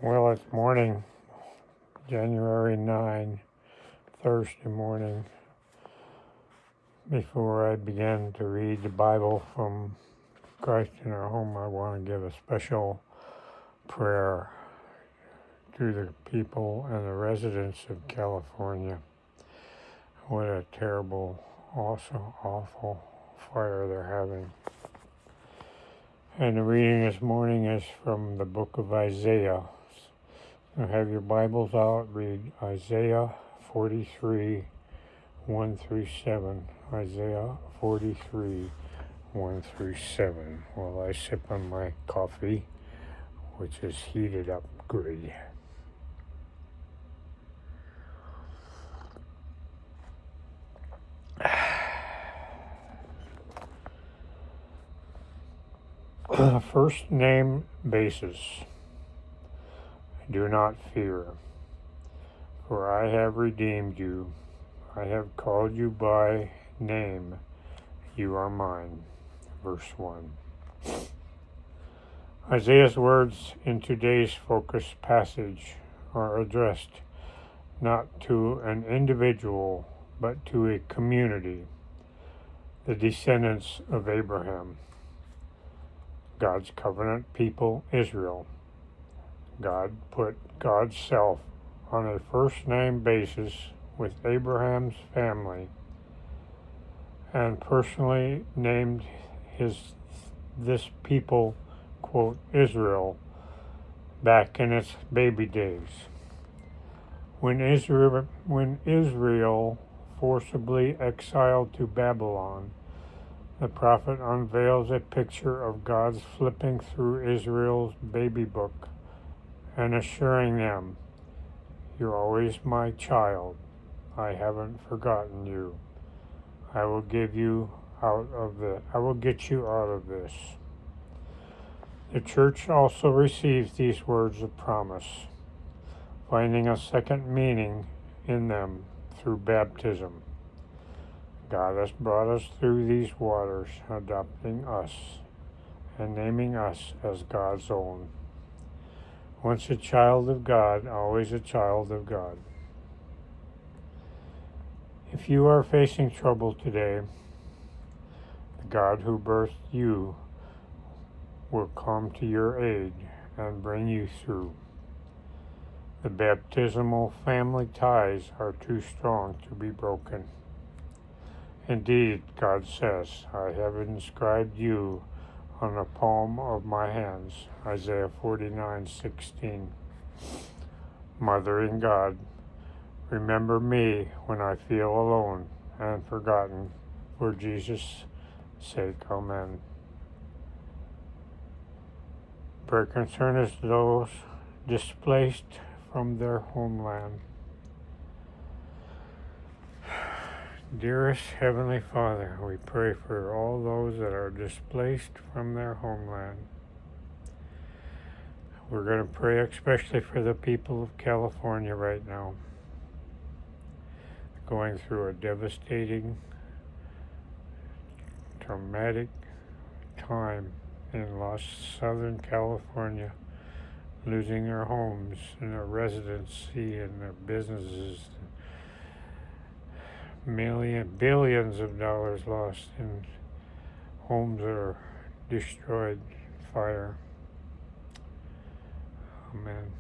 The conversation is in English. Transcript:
Well, it's morning, January 9, Thursday morning. Before I begin to read the Bible from Christ in Our Home, I want to give a special prayer to the people and the residents of California. What a terrible, awful fire they're having. And the reading this morning is from the book of Isaiah. So have your Bibles out, read Isaiah 43, 1 through 7. Isaiah 43, 1 through 7. While I sip on my coffee, which is heated up good. First name basis. Do not fear, for I have redeemed you. I have called you by name. You are mine. Verse 1. Isaiah's words in today's focus passage are addressed not to an individual, but to a community, the descendants of Abraham, God's covenant people, Israel. God put God's self on a first-name basis with Abraham's family and personally named this people, quote, Israel, back in its baby days. When Israel forcibly exiled to Babylon, the prophet unveils a picture of God's flipping through Israel's baby book and assuring them, "You're always my child. I haven't forgotten you. I will get you out of this." The church also receives these words of promise, finding a second meaning in them through baptism. God has brought us through these waters, adopting us and naming us as God's own. Once a child of God, always a child of God. If you are facing trouble today, the God who birthed you will come to your aid and bring you through. The baptismal family ties are too strong to be broken. Indeed, God says, "I have inscribed you on the palm of my hands." Isaiah 49:16. Mother in God, remember me when I feel alone and forgotten. For Jesus' sake, amen. Prayer concern is those displaced from their homeland. Dearest Heavenly Father, we pray for all those that are displaced from their homeland. We're going to pray especially for the people of California right now, going through a devastating, traumatic time in Southern California, losing their homes and their residency and their businesses. Billions of dollars lost in homes that are destroyed, fire. Amen.